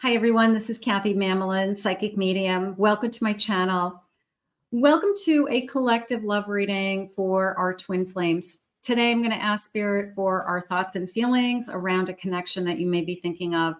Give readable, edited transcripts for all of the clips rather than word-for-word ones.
Hi, everyone. This is Kathy Mamelin, Psychic Medium. Welcome to my channel. Welcome to a collective love reading for our twin flames. Today, I'm going to ask Spirit for our thoughts and feelings around a connection that you may be thinking of.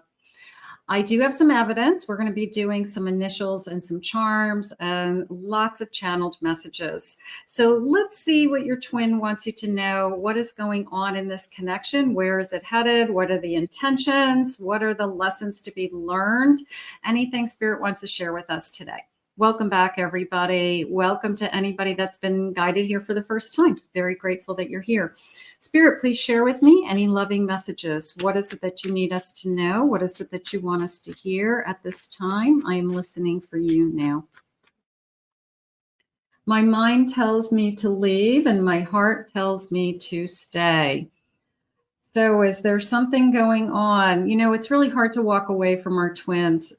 I do have some evidence. We're going to be doing some initials and some charms and lots of channeled messages. So let's see what your twin wants you to know. What is going on in this connection? Where is it headed? What are the intentions? What are the lessons to be learned? Anything Spirit wants to share with us today. Welcome back, everybody. Welcome to anybody that's been guided here for the first time. Very grateful that you're here. Spirit, please share with me any loving messages. What is it that you need us to know? What is it that you want us to hear at this time? I am listening for you now. My mind tells me to leave and my heart tells me to stay. So is there something going on? You know, it's really hard to walk away from our twins.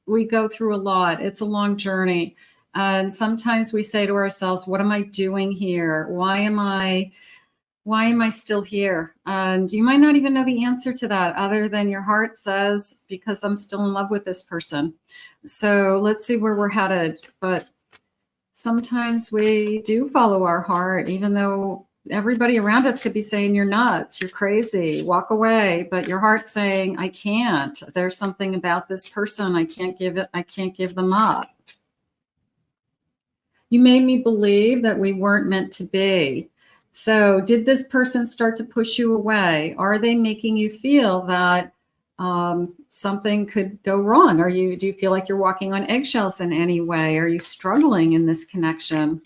We go through a lot. It's a long journey. And sometimes we say to ourselves, what am I doing here? Why am I still here? And you might not even know the answer to that other than your heart says, because I'm still in love with this person. So let's see where we're headed. But sometimes we do follow our heart, even though everybody around us could be saying, you're nuts, you're crazy, walk away. But your heart's saying, I can't. There's something about this person. I can't give them up. You made me believe that we weren't meant to be. So did this person start to push you away? Are they making you feel that something could go wrong? Do you feel like you're walking on eggshells in any way? Are you struggling in this connection?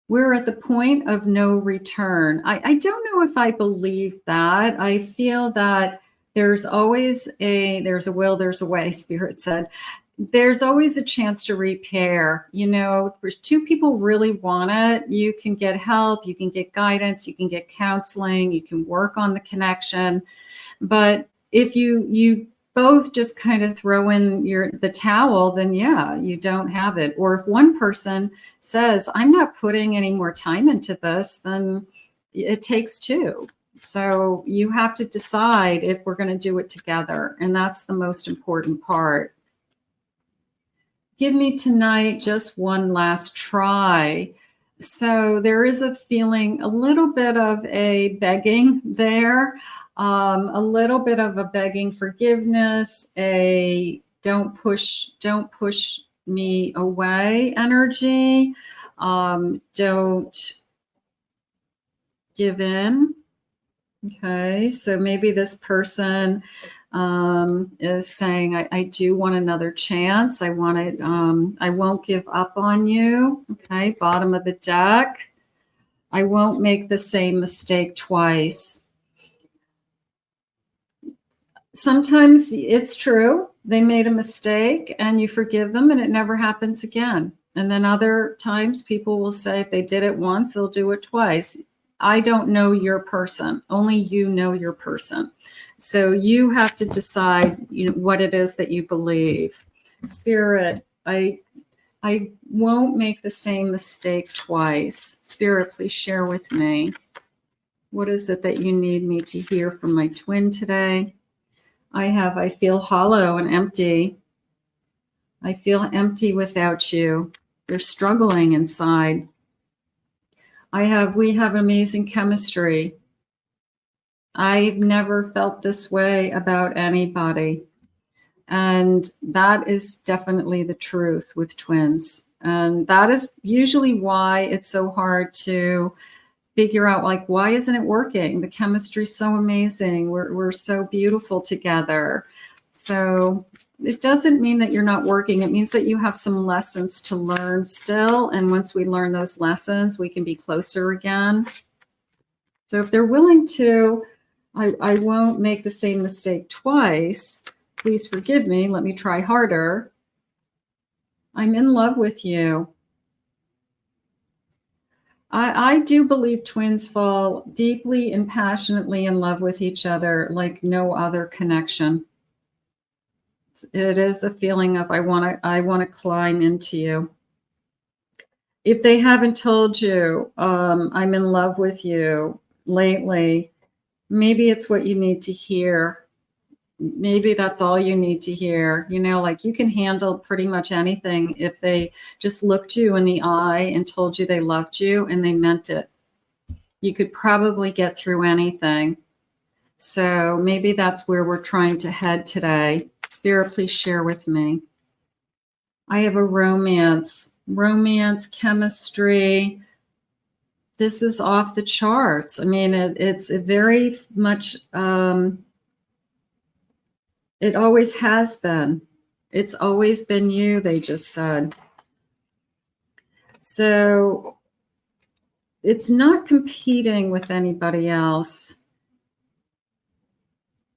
We're at the point of no return. I don't know if I believe that. I feel that there's always there's a will, there's a way, Spirit said. There's always a chance to repair. You know, if two people really want it, you can get help, you can get guidance, you can get counseling, you can work on the connection. But if you both just kind of throw in the towel, then yeah, you don't have it. Or if one person says, I'm not putting any more time into this, then it takes two. So you have to decide if we're going to do it together. And that's the most important part. Give me tonight just one last try. So there is a feeling, a little bit of a begging there. A little bit of a begging forgiveness, a don't push me away energy. Don't give in. Okay, so maybe this person is saying, I do want another chance. I won't give up on you. Okay, bottom of the deck. I won't make the same mistake twice. Sometimes it's true. They made a mistake and you forgive them and it never happens again. And then other times people will say if they did it once, they'll do it twice. I don't know your person. Only you know your person. So you have to decide, what it is that you believe. Spirit, I won't make the same mistake twice. Spirit, please share with me. What is it that you need me to hear from my twin today? I feel hollow and empty. I feel empty without you. They're struggling inside. We have amazing chemistry. I've never felt this way about anybody. And that is definitely the truth with twins. And that is usually why it's so hard to figure out, like, why isn't it working? The chemistry's so amazing. We're so beautiful together. So it doesn't mean that you're not working. It means that you have some lessons to learn still. And once we learn those lessons, we can be closer again. So if they're willing to, I won't make the same mistake twice. Please forgive me. Let me try harder. I'm in love with you. I do believe twins fall deeply and passionately in love with each other like no other connection. It is a feeling of I want to climb into you. If they haven't told you I'm in love with you lately, maybe it's what you need to hear. maybe that's all you need to hear. You know, like you can handle pretty much anything if they just looked you in the eye and told you they loved you and they meant it. You could probably get through anything. So maybe that's where we're trying to head today. Spirit, please share with me. I have a romance, chemistry. This is off the charts. I mean, it's a very much, it always has been. It's always been you, they just said. So it's not competing with anybody else.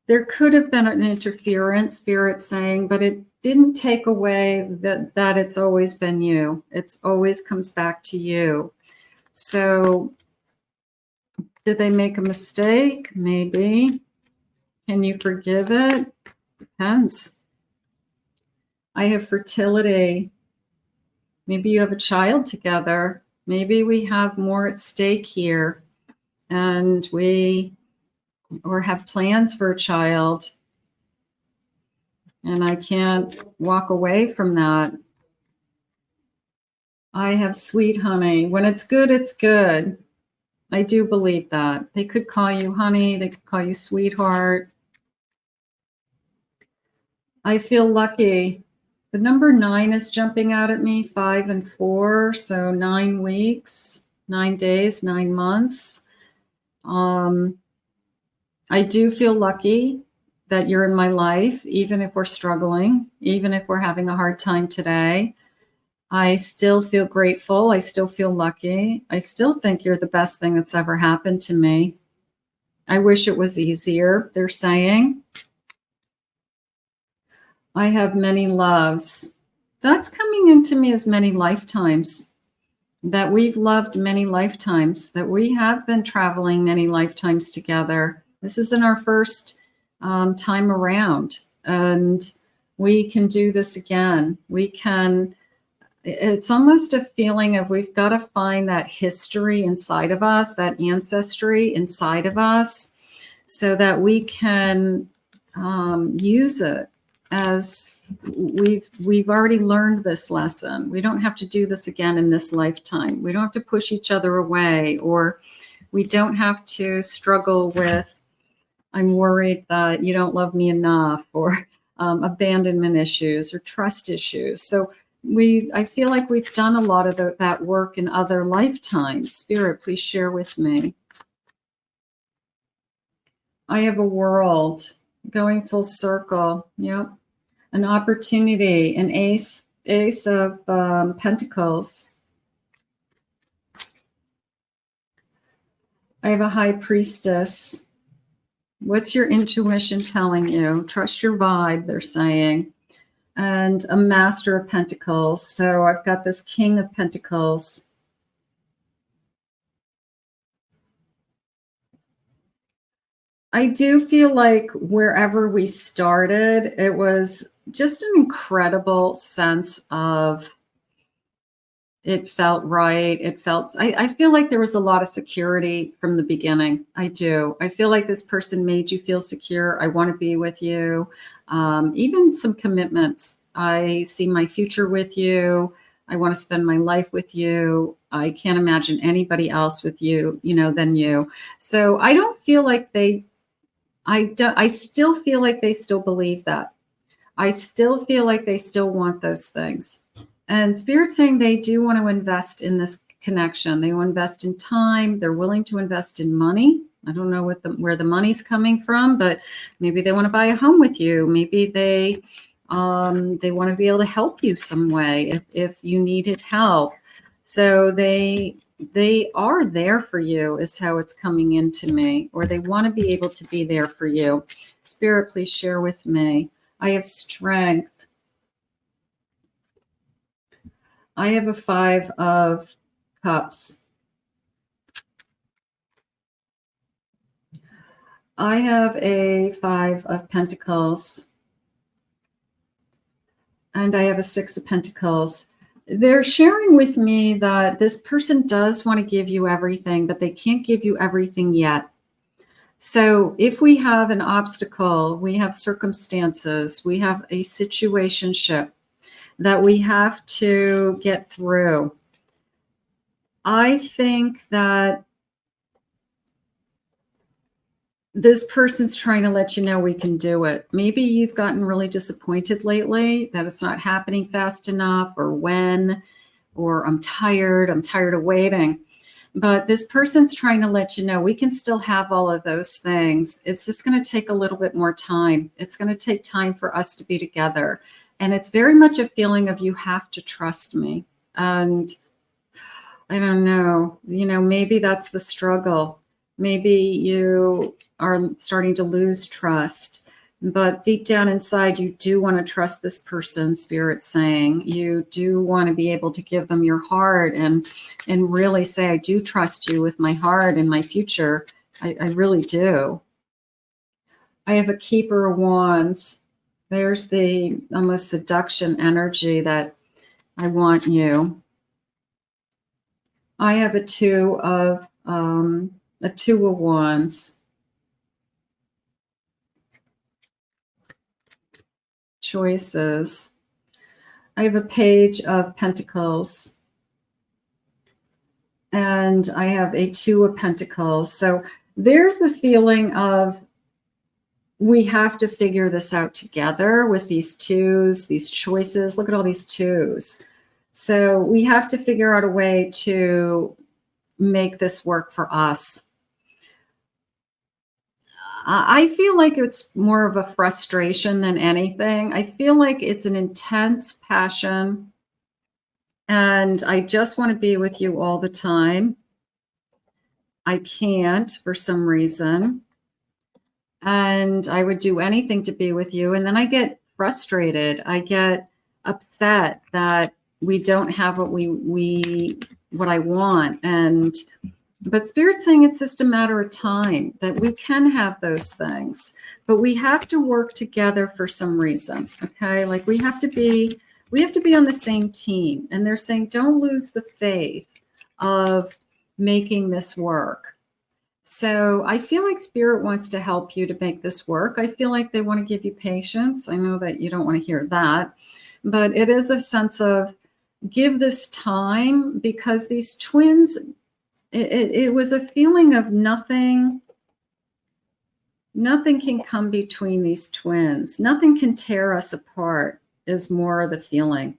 There could have been an interference, Spirit saying, but it didn't take away that it's always been you. It's always comes back to you. So did they make a mistake? Maybe. Can you forgive it? Depends. I have fertility. Maybe you have a child together. Maybe we have more at stake here, and or have plans for a child. And I can't walk away from that. I have sweet honey. When it's good, it's good. I do believe that. They could call you honey. They could call you sweetheart. I feel lucky. The number 9 is jumping out at me, 5 and 4. So 9 weeks, 9 days, 9 months. I do feel lucky that you're in my life, even if we're struggling, even if we're having a hard time today. I still feel grateful. I still feel lucky. I still think you're the best thing that's ever happened to me. I wish it was easier, they're saying. I have many loves. That's coming into me as many lifetimes, that we've loved many lifetimes, that we have been traveling many lifetimes together. This isn't our first time around, and we can do this again. We can, it's almost a feeling of we've got to find that history inside of us, that ancestry inside of us, so that we can use it as we've already learned this lesson. We don't have to do this again in this lifetime. We don't have to push each other away, or we don't have to struggle with, I'm worried that you don't love me enough, or abandonment issues or trust issues. So I feel like we've done a lot of that work in other lifetimes. Spirit, please share with me. I have a world going full circle. Yep. An opportunity, an ace of pentacles. I have a high priestess. What's your intuition telling you? Trust your vibe, they're saying. And a master of pentacles. So I've got this king of pentacles. I do feel like wherever we started, it was just an incredible sense of, it felt right. It felt, I feel like there was a lot of security from the beginning. I do. I feel like this person made you feel secure. I want to be with you. Even some commitments. I see my future with you. I want to spend my life with you. I can't imagine anybody else with you, than you. So I don't feel like I still feel like they still believe that. I still feel like they still want those things. And Spirit's saying they do want to invest in this connection. They want to invest in time. They're willing to invest in money. I don't know where the money's coming from, but maybe they want to buy a home with you. Maybe they want to be able to help you some way if you needed help. So they are there for you is how it's coming into me, or they want to be able to be there for you. Spirit, please share with me. I have strength. I have a 5 of cups. I have a 5 of pentacles. And I have a 6 of pentacles. They're sharing with me that this person does want to give you everything, but they can't give you everything yet. So if we have an obstacle, we have circumstances, we have a situationship that we have to get through, I think that this person's trying to let you know we can do it. Maybe you've gotten really disappointed lately that it's not happening fast enough, or when, or I'm tired of waiting. But this person's trying to let you know we can still have all of those things. It's just going to take a little bit more time. It's going to take time for us to be together. And it's very much a feeling of you have to trust me. And I don't know, maybe that's the struggle. Maybe you are starting to lose trust, but deep down inside, you do want to trust this person, Spirit's saying. You do want to be able to give them your heart and really say, I do trust you with my heart and my future. I really do. I have a Keeper of Wands. There's the almost seduction energy that I want you. I have a Two of Wands. Choices. I have a Page of Pentacles. And I have a Two of Pentacles. So there's the feeling of we have to figure this out together with these twos, these choices. Look at all these twos. So we have to figure out a way to make this work for us. I feel like it's more of a frustration than anything. I feel like it's an intense passion, and I just want to be with you all the time. I can't for some reason, and I would do anything to be with you. And then I get frustrated. I get upset that we don't have what I want. But Spirit's saying it's just a matter of time that we can have those things, but we have to work together for some reason. Okay. Like we have to be on the same team. And they're saying, don't lose the faith of making this work. So I feel like Spirit wants to help you to make this work. I feel like they want to give you patience. I know that you don't want to hear that, but it is a sense of give this time, because these twins, it was a feeling of nothing can come between these twins. Nothing can tear us apart is more the feeling.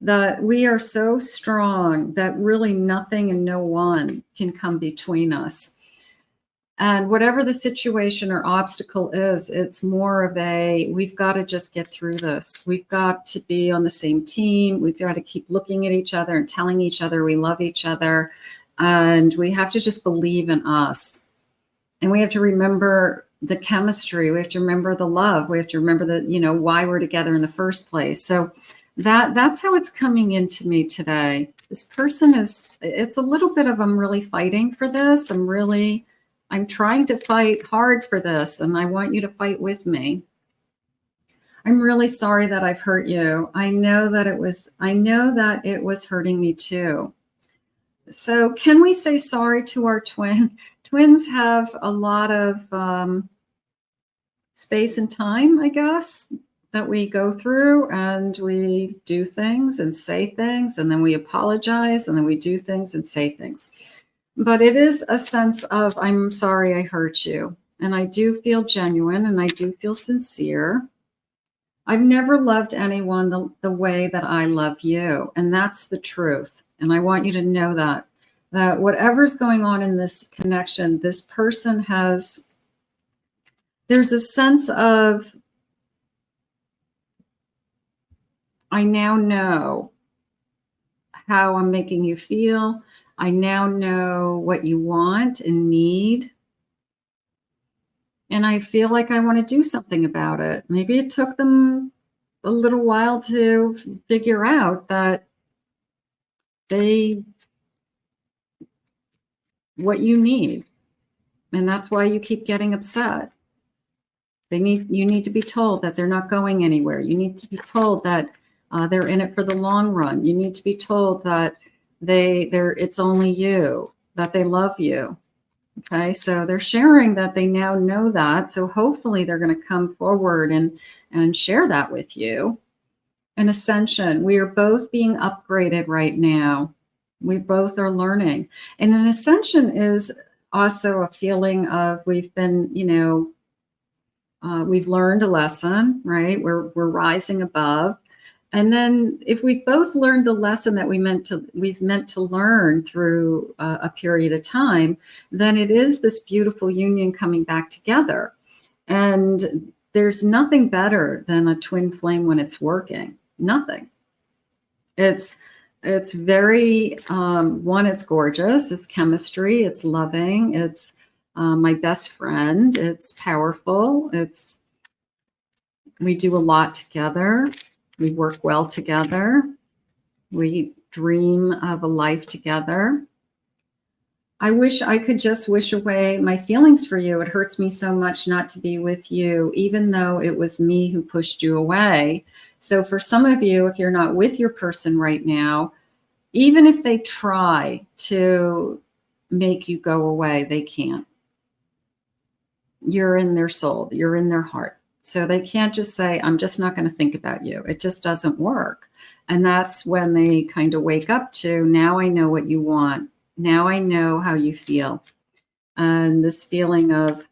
That we are so strong that really nothing and no one can come between us. And whatever the situation or obstacle is, it's more of we've got to just get through this. We've got to be on the same team. We've got to keep looking at each other and telling each other we love each other. And we have to just believe in us. And we have to remember the chemistry. We have to remember the love. We have to remember why we're together in the first place. So that's how it's coming into me today. This person it's a little bit of, I'm really fighting for this. I'm trying to fight hard for this, and I want you to fight with me. I'm really sorry that I've hurt you. I know that it was hurting me too. So can we say sorry to our twin? Twins have a lot of space and time, I guess, that we go through, and we do things and say things, and then we apologize, and then we do things and say things. But it is a sense of, I'm sorry I hurt you. And I do feel genuine, and I do feel sincere. I've never loved anyone the way that I love you. And that's the truth. And I want you to know that whatever's going on in this connection, this person there's a sense of, I now know how I'm making you feel. I now know what you want and need. And I feel like I want to do something about it. Maybe it took them a little while to figure out that what you need. And that's why you keep getting upset. You need to be told that they're not going anywhere. You need to be told that they're in it for the long run. You need to be told that it's only you, that they love you. Okay, so they're sharing that they now know that. So hopefully they're going to come forward and share that with you. An ascension. We are both being upgraded right now. We both are learning. And an ascension is also a feeling of we've been, we've learned a lesson, right? We're rising above. And then if we've both learned the lesson that we've meant to learn through a period of time, then it is this beautiful union coming back together. And there's nothing better than a twin flame when it's working. Nothing. It's very, it's gorgeous. It's chemistry. It's loving. It's my best friend. It's powerful. We do a lot together. We work well together. We dream of a life together. I wish I could just wish away my feelings for you. It hurts me so much not to be with you, even though it was me who pushed you away. So for some of you, if you're not with your person right now, even if they try to make you go away, they can't. You're in their soul. You're in their heart. So they can't just say, I'm just not going to think about you. It just doesn't work. And that's when they kind of wake up to, now I know what you want. Now I know how you feel. And this feeling of,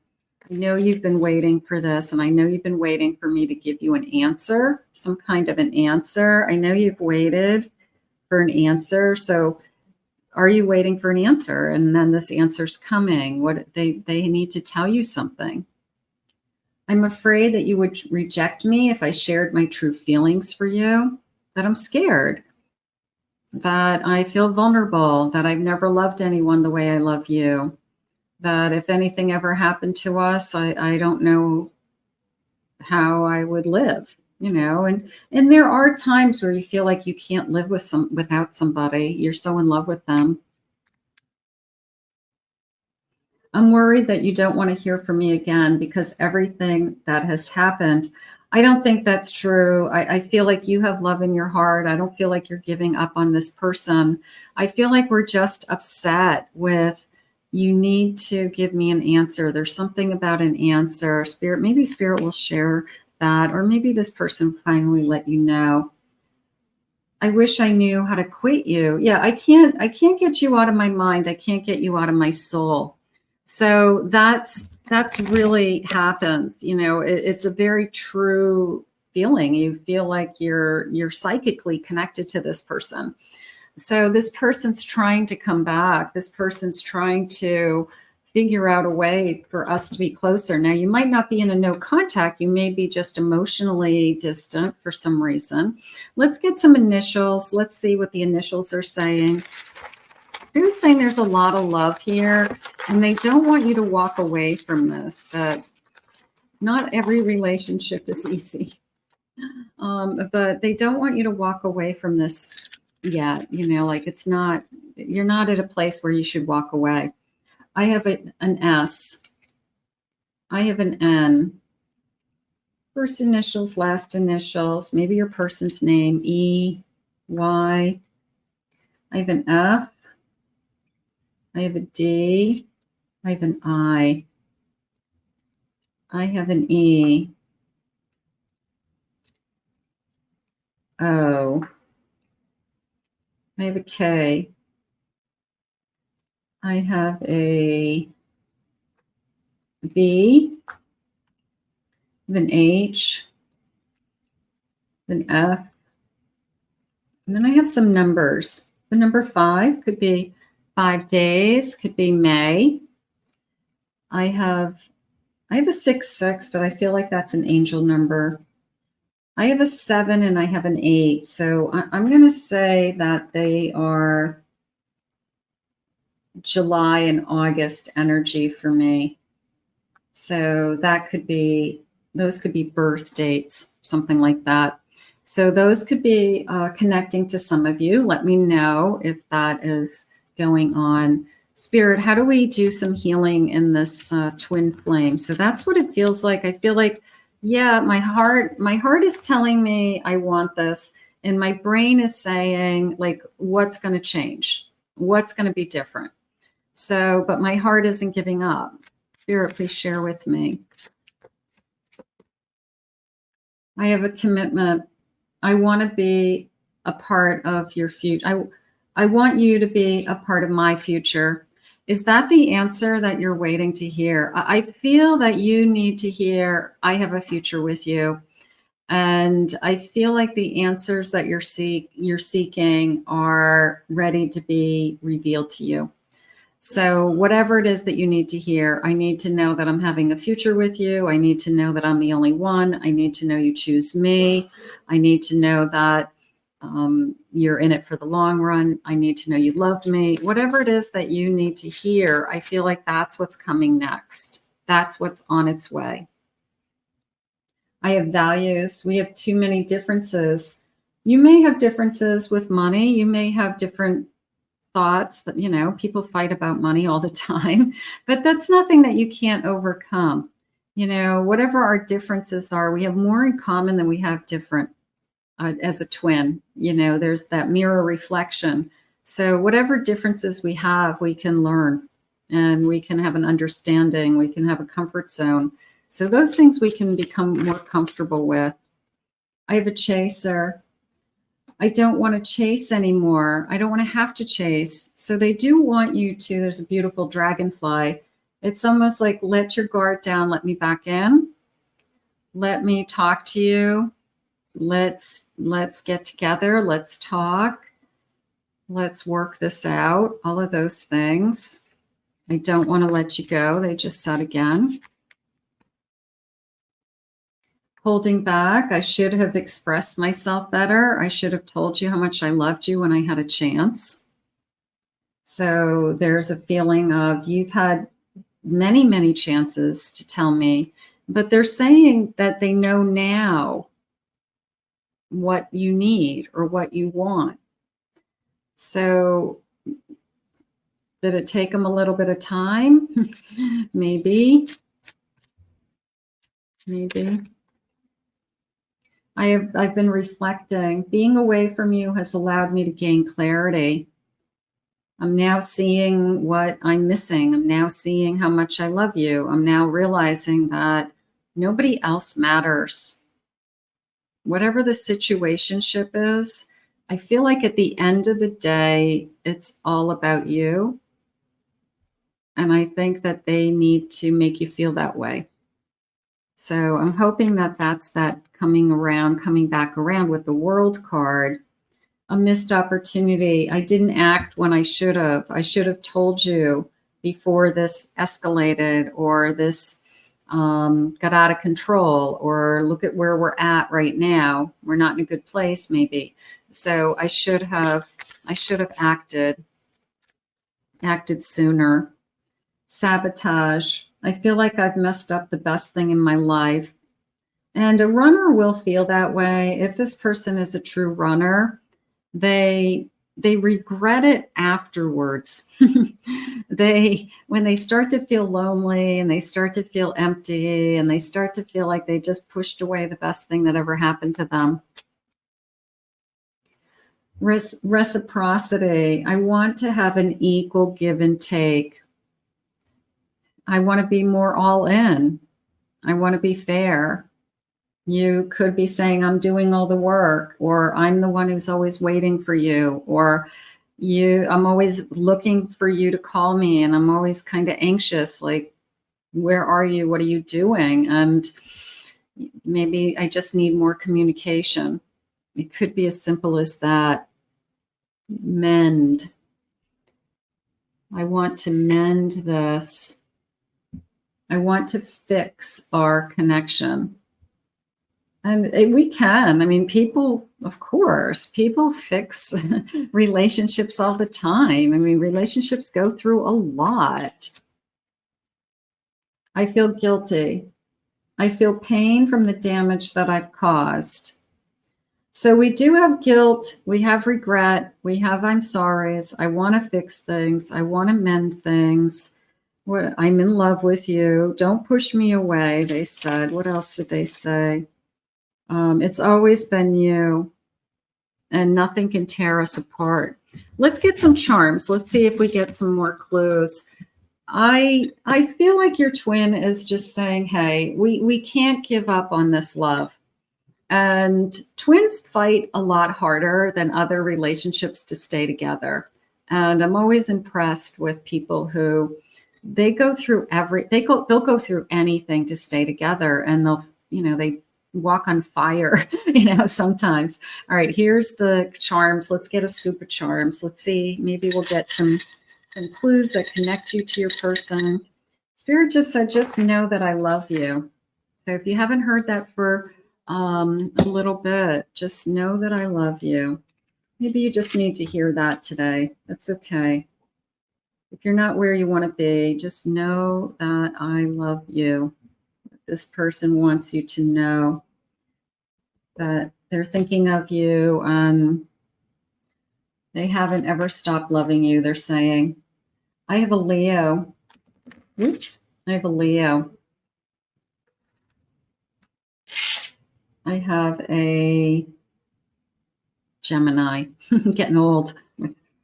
I know you've been waiting for this, and I know you've been waiting for me to give you an answer, some kind of an answer. I know you've waited for an answer. So are you waiting for an answer? And then this answer's coming. What they need to tell you something. I'm afraid that you would reject me if I shared my true feelings for you, that I'm scared, that I feel vulnerable, that I've never loved anyone the way I love you, that if anything ever happened to us, I don't know how I would live, and there are times where you feel like you can't live without somebody. You're so in love with them. I'm worried that you don't want to hear from me again because everything that has happened. I don't think that's true. I feel like you have love in your heart. I don't feel like you're giving up on this person. I feel like we're just upset with, you need to give me an answer. There's something about an answer. Maybe Spirit will share that, or maybe this person finally let you know. I wish I knew how to quit you. Yeah, I can't get you out of my mind. I can't get you out of my soul. So that's really happens. It's a very true feeling. You feel like you're psychically connected to this person. So this person's trying to come back. This person's trying to figure out a way for us to be closer. Now, you might not be in a no contact. You may be just emotionally distant for some reason. Let's get some initials. Let's see what the initials are saying. Spirit's saying there's a lot of love here, and they don't want you to walk away from this, that not every relationship is easy. But they don't want you to walk away from this yet. Like you're not at a place where you should walk away. I have an S. I have an N. First initials, last initials, maybe your person's name, E, Y. I have an F. I have a D. I have an I. I have an E. O. I have a K. I have a V. I have an H. An F. And then I have some numbers. The number 5 could be 5 days, could be May. I have a 6-6, but I feel like that's an angel number. I have a 7 and I have an 8. So I'm going to say that they are July and August energy for me. So those could be birth dates, something like that. So those could be connecting to some of you. Let me know if that is going on. Spirit, how do we do some healing in this twin flame? So that's what it feels like. I feel like, yeah, my heart is telling me I want this. And my brain is saying, like, what's going to change? What's going to be different? So, but my heart isn't giving up. Spirit, please share with me. I have a commitment. I want to be a part of your future. I want you to be a part of my future. Is that the answer that you're waiting to hear? I feel that you need to hear, I have a future with you. And I feel like the answers that you're seeking are ready to be revealed to you. So whatever it is that you need to hear, I need to know that I'm having a future with you. I need to know that I'm the only one. I need to know you choose me. I need to know that you're in it for the long run. I need to know you love me. Whatever it is that you need to hear, I feel like that's what's coming next. That's what's on its way. I have values. We have too many differences. You may have differences with money. You may have different thoughts that, you know, people fight about money all the time, but that's nothing that you can't overcome. You know, whatever our differences are, we have more in common than we have different. As a twin, you know, there's that mirror reflection. So whatever differences we have, we can learn and we can have an understanding. We can have a comfort zone. So those things we can become more comfortable with. I have a chaser. I don't want to chase anymore. I don't want to have to chase. So they do want you to, there's a beautiful dragonfly. It's almost like, let your guard down, let me back in. Let me talk to you. Let's get together. Let's talk. Let's work this out. All of those things. I don't want to let you go. They just said again. Holding back. I should have expressed myself better. I should have told you how much I loved you when I had a chance. So there's a feeling of you've had many, many chances to tell me, but they're saying that they know now what you need or what you want. So did it take them a little bit of time? Maybe. I've been reflecting. Being away from you has allowed me to gain clarity. I'm now seeing what I'm missing. I'm now seeing how much I love you. I'm now realizing that nobody else matters. Whatever the situationship is, I feel like at the end of the day, it's all about you. And I think that they need to make you feel that way. So I'm hoping that that's that coming back around with the World card. A missed opportunity. I didn't act when I should have. I should have told you before this escalated or this got out of control, or look at where we're at right now. We're not in a good place, maybe. So I should have acted sooner. Sabotage. I feel like I've messed up the best thing in my life. And a runner will feel that way. If this person is a true runner, they regret it afterwards. When they start to feel lonely and they start to feel empty and they start to feel like they just pushed away the best thing that ever happened to them. Reciprocity. I want to have an equal give and take. I want to be more all in. I want to be fair. You could be saying, I'm doing all the work, or I'm the one who's always waiting for you, or I'm always looking for you to call me, and I'm always kind of anxious, like, where are you? What are you doing? And maybe I just need more communication. It could be as simple as that. Mend. I want to mend this. I want to fix our connection. And we can. I mean, people, of course, people fix relationships all the time. I mean, relationships go through a lot. I feel guilty. I feel pain from the damage that I've caused. So we do have guilt. We have regret. We have I'm sorry's. I want to fix things. I want to mend things. I'm in love with you. Don't push me away, they said. What else did they say? It's always been you, and nothing can tear us apart. let's get some charms. Let's see if we get some more clues. I feel like your twin is just saying, hey, we can't give up on this love. And twins fight a lot harder than other relationships to stay together. And I'm always impressed with people who they go through they'll go through anything to stay together, and they walk on fire, sometimes. All right, here's the charms. Let's get a scoop of charms. Let's see, maybe we'll get some clues that connect you to your person. Spirit just said, just know that I love you. So if you haven't heard that for a little bit, just know that I love you. Maybe you just need to hear that today. That's okay. If you're not where you want to be, just know that I love you. This person wants you to know that they're thinking of you and they haven't ever stopped loving you. They're saying, I have a Leo. Oops, I have a Leo. I have a Gemini. I'm getting old.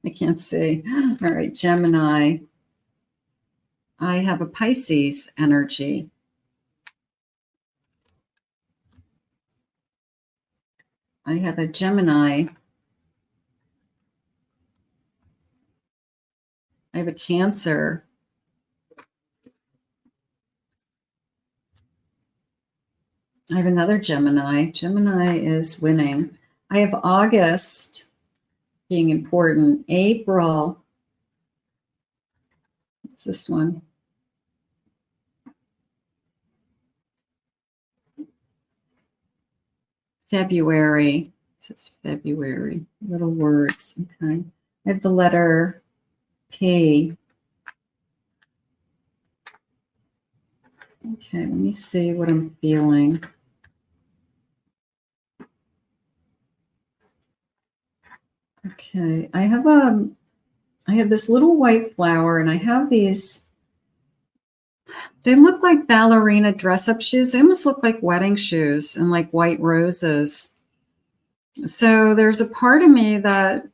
I can't see. All right, Gemini. I have a Pisces energy. I have a Gemini. I have a Cancer. I have another Gemini. Gemini is winning. I have August being important. April. What's this one? February. This is February. Little words. Okay. I have the letter P. Okay, let me see what I'm feeling. Okay, I have this little white flower, and I have these, they look like ballerina dress-up shoes. They almost look like wedding shoes and like white roses. So there's a part of me that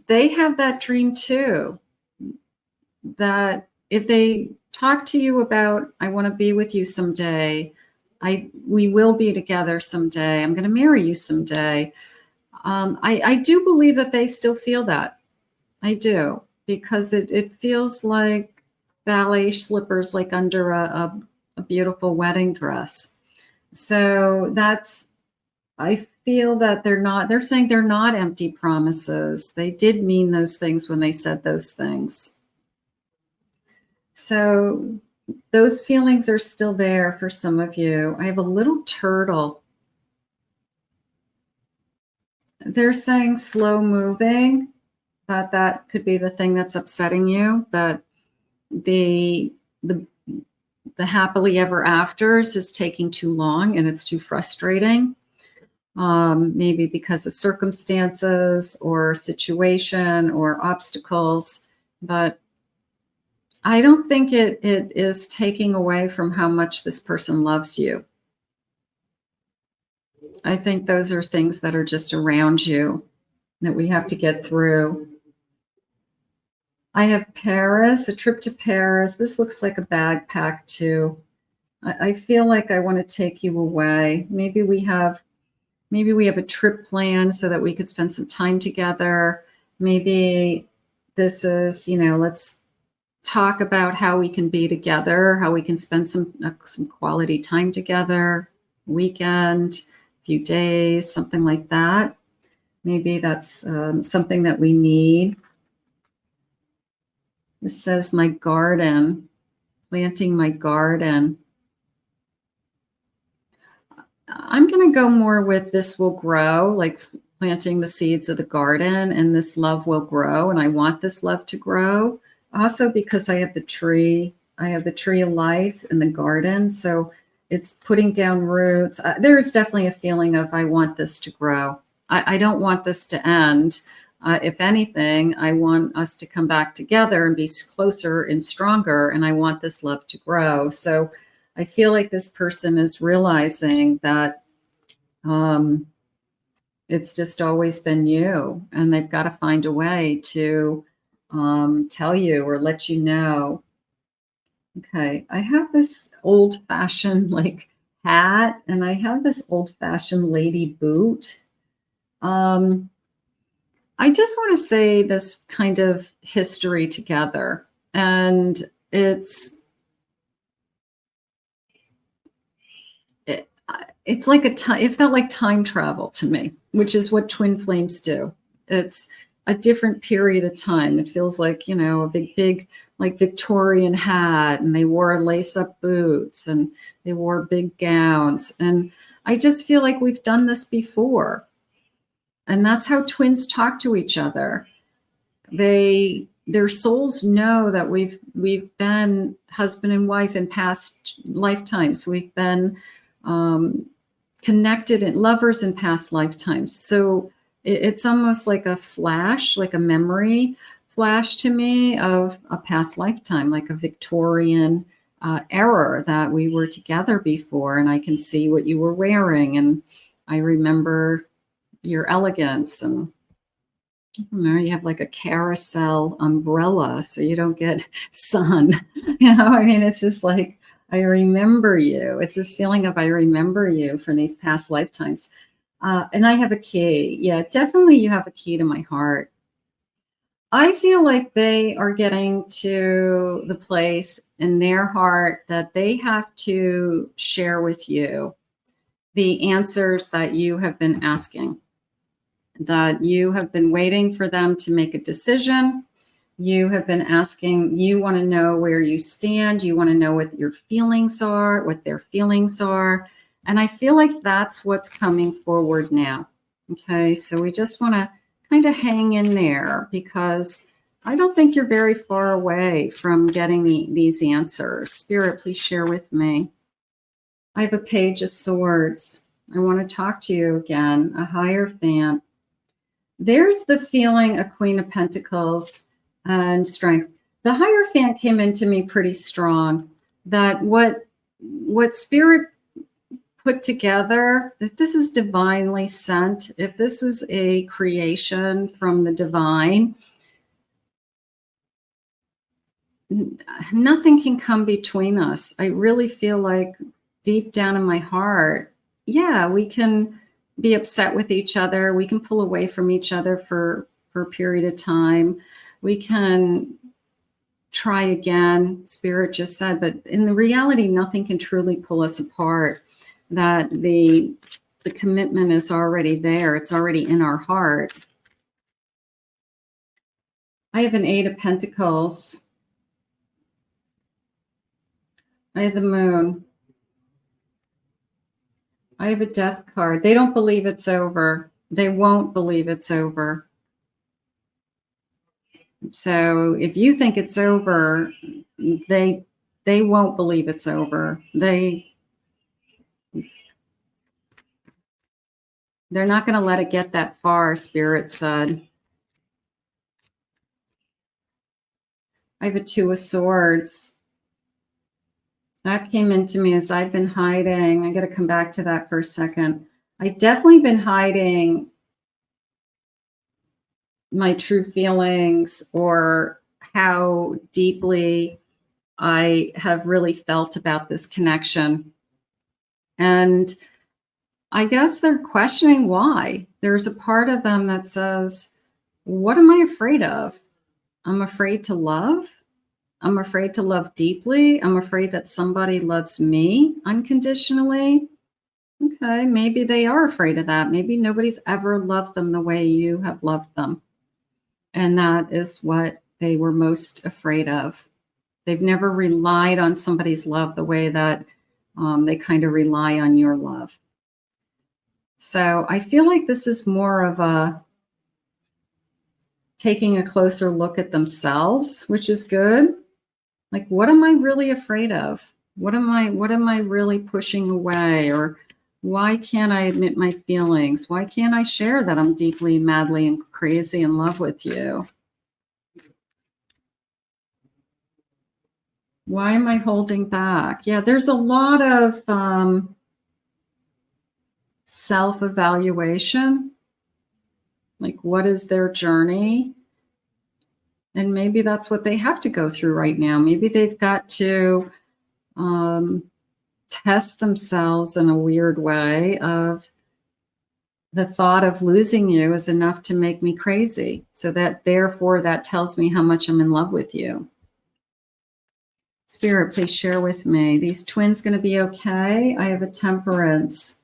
they have that dream too, that if they talk to you about, I want to be with you someday, we will be together someday, I'm going to marry you someday. I do believe that they still feel that. I do, because it feels like ballet slippers, like under a beautiful wedding dress. So I feel that they're saying they're not empty promises. They did mean those things when they said those things. So those feelings are still there for some of you. I have a little turtle. They're saying slow moving, that could be the thing that's upsetting you, that the happily ever afters is taking too long and it's too frustrating. Maybe because of circumstances or situation or obstacles, but I don't think it is taking away from how much this person loves you. I think those are things that are just around you that we have to get through. I have Paris, a trip to Paris. This looks like a backpack too. I feel like I want to take you away. Maybe we have a trip planned so that we could spend some time together. Maybe this is, let's talk about how we can be together, how we can spend some quality time together, weekend, few days, something like that. Maybe that's something that we need. This says my garden, planting my garden. I'm going to go more with this will grow, like planting the seeds of the garden, and this love will grow, and I want this love to grow. Also because I have the tree of life in the garden, so it's putting down roots. There's definitely a feeling of I want this to grow. I don't want this to end. If anything, I want us to come back together and be closer and stronger, and I want this love to grow. So I feel like this person is realizing that It's just always been you, and they've got to find a way to tell you or let you know. Okay, I have this old-fashioned like hat, and I have this old-fashioned lady boot. Um, I just want to say this kind of history together, and it's it, it's like a time. It felt like time travel to me, which is what twin flames do. It's a different period of time. It feels like, a big like Victorian hat, and they wore lace-up boots, and they wore big gowns, and I just feel like we've done this before, and that's how twins talk to each other. Their souls know that we've been husband and wife in past lifetimes. We've been connected and lovers in past lifetimes. So it's almost like a flash, like a memory flash to me of a past lifetime, like a Victorian era that we were together before, and I can see what you were wearing, and I remember your elegance, and you have like a carousel umbrella so you don't get sun. I mean, it's just like, I remember you. It's this feeling of I remember you from these past lifetimes. And I have a key. Yeah, definitely you have a key to my heart. I feel like they are getting to the place in their heart that they have to share with you the answers that you have been asking, that you have been waiting for them to make a decision. You have been asking, you want to know where you stand. You want to know what your feelings are, what their feelings are. And I feel like that's what's coming forward now. Okay, so we just want to kind of hang in there, because I don't think you're very far away from getting these answers. Spirit, please share with me. I have a Page of Swords. I want to talk to you again, a Hierophant. There's the feeling of Queen of Pentacles and strength. The Hierophant came into me pretty strong, that what Spirit put together, that this is divinely sent. If this was a creation from the divine, nothing can come between us. I really feel like deep down in my heart, yeah, we can be upset with each other. We can pull away from each other for a period of time. We can try again, Spirit just said, but in the reality, nothing can truly pull us apart. That the commitment is already there. It's already in our heart. I have an Eight of Pentacles. I have the Moon. I have a Death card. They don't believe it's over. They won't believe it's over. So if you think it's over, they won't believe it's over. They're not going to let it get that far, Spirit said. I have a Two of Swords. That came into me as I've been hiding. I got to come back to that for a second. I've definitely been hiding my true feelings, or how deeply I have really felt about this connection. And I guess they're questioning why. There's a part of them that says, what am I afraid of? I'm afraid to love. I'm afraid to love deeply. I'm afraid that somebody loves me unconditionally. Okay, maybe they are afraid of that. Maybe nobody's ever loved them the way you have loved them. And that is what they were most afraid of. They've never relied on somebody's love the way that they kind of rely on your love. So I feel like this is more of a taking a closer look at themselves, which is good. Like, what am I really afraid of? What am I really pushing away? Or why can't I admit my feelings? Why can't I share that I'm deeply, madly, and crazy in love with you? Why am I holding back? Yeah, there's a lot of self-evaluation Like, what is their journey? And maybe that's what they have to go through right now. Maybe they've got to test themselves in a weird way of the thought of losing you is enough to make me crazy. So that therefore that tells me how much I'm in love with you. Spirit, please share with me. These twins going to be okay? I have a Temperance.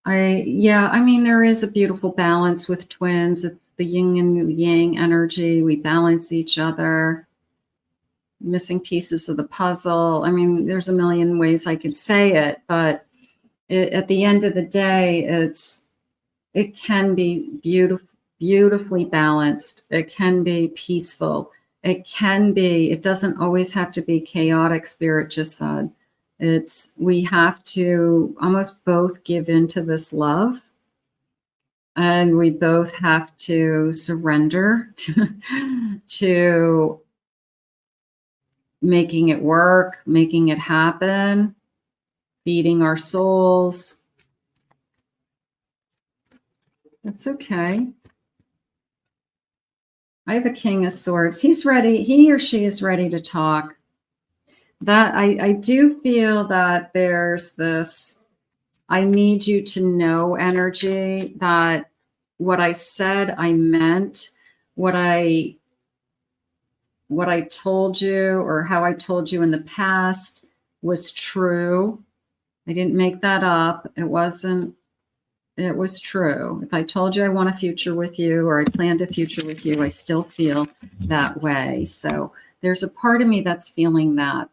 I mean, there is a beautiful balance with twins. It's the yin and yang energy. We balance each other. Missing pieces of the puzzle. I mean, there's a million ways I could say it, but at the end of the day, it can be beautifully balanced. It can be peaceful. It doesn't always have to be chaotic, Spirit just said. We have to almost both give into this love, and we both have to surrender to making it work, making it happen, feeding our souls. That's okay. I have a King of Swords. He's ready. He or she is ready to talk. That I do feel that there's this, I need you to know energy, that what I said, I meant. What I told you or how I told you in the past was true. I didn't make that up. It was true. If I told you I want a future with you or I planned a future with you, I still feel that way. So there's a part of me that's feeling that.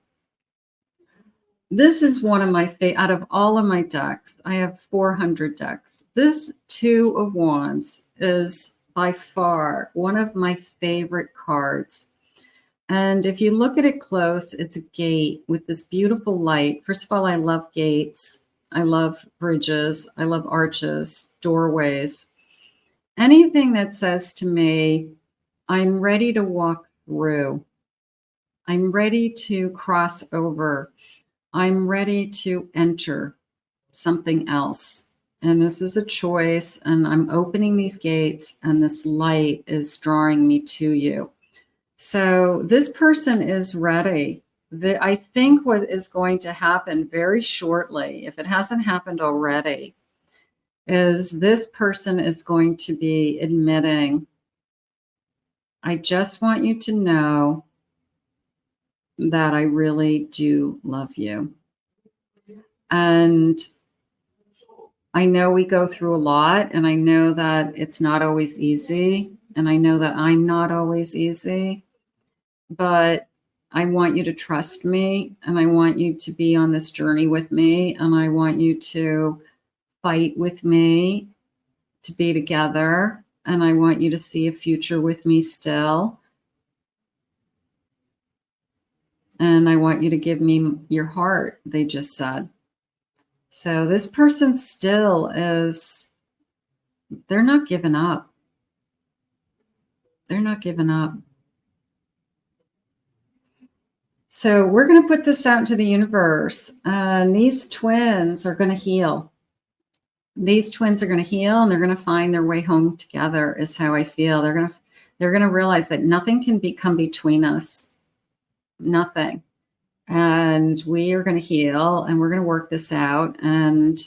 This is one of my out of all of my decks. I have 400 decks. This Two of Wands is by far one of my favorite cards. And if you look at it close, it's a gate with this beautiful light. First of all, I love gates. I love bridges. I love arches, doorways. Anything that says to me, I'm ready to walk through. I'm ready to cross over. I'm ready to enter something else. And this is a choice, and I'm opening these gates, and this light is drawing me to you. So this person is ready. I think what is going to happen very shortly, if it hasn't happened already, is this person is going to be admitting, I just want you to know that I really do love you. And I know we go through a lot, and I know that it's not always easy, and I know that I'm not always easy, but I want you to trust me, and I want you to be on this journey with me, and I want you to fight with me, to be together, and I want you to see a future with me still. And I want you to give me your heart, they just said. So this person still is, they're not giving up. They're not giving up. So we're going to put this out into the universe. These twins are going to heal. These twins are going to heal, and they're going to find their way home together, is how I feel. They're going to realize that nothing can come between us. Nothing. And we are going to heal, and we're going to work this out, and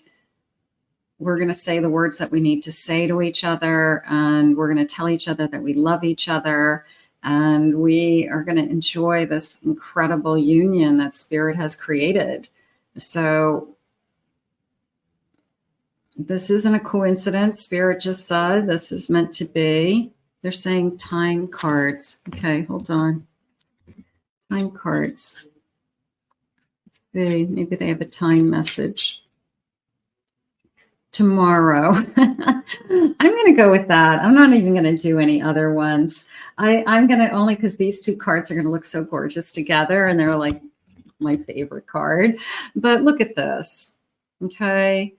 we're going to say the words that we need to say to each other, and we're going to tell each other that we love each other, and we are going to enjoy this incredible union that Spirit has created. So this isn't a coincidence. Spirit just said this is meant to be. They're saying time cards. Okay, hold on. Time cards. Maybe they have a time message. Tomorrow. I'm going to go with that. I'm not even going to do any other ones. I'm going to, only because these two cards are going to look so gorgeous together, and they're like my favorite card. But look at this. Okay.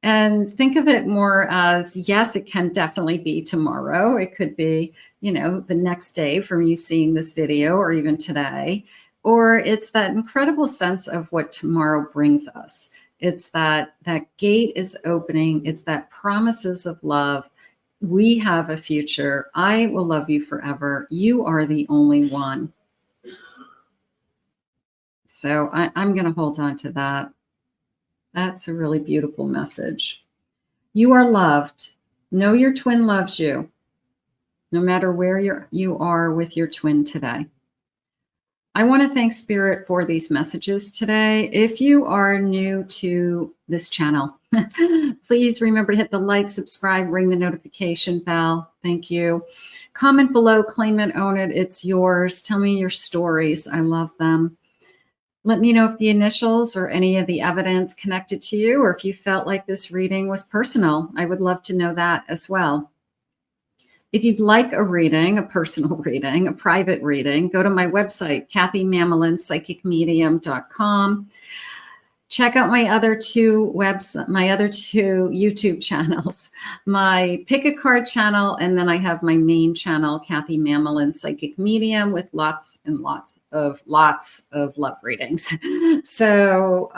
And think of it more as, yes, it can definitely be tomorrow. It could be, the next day from you seeing this video, or even today. Or it's that incredible sense of what tomorrow brings us. It's that gate is opening. It's that promises of love. We have a future. I will love you forever. You are the only one. So I'm going to hold on to that. That's a really beautiful message. You are loved. Know your twin loves you, no matter where you are with your twin today. I want to thank Spirit for these messages today. If you are new to this channel, please remember to hit the like, subscribe, ring the notification bell. Thank you. Comment below, claim it, own it. It's yours. Tell me your stories. I love them. Let me know if the initials or any of the evidence connected to you, or if you felt like this reading was personal. I would love to know that as well. If you'd like a reading, a personal reading, a private reading, go to my website, kathymamolinspsychicmedium.com. Check out my other two YouTube channels, my Pick a Card channel, and then I have my main channel, Kathy Mamelin Psychic Medium, with lots and lots of love readings. So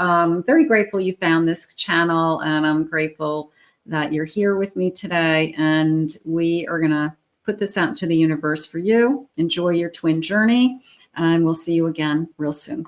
very grateful you found this channel, and I'm grateful that you're here with me today, and we are going to put this out into the universe for you. Enjoy your twin journey, and we'll see you again real soon.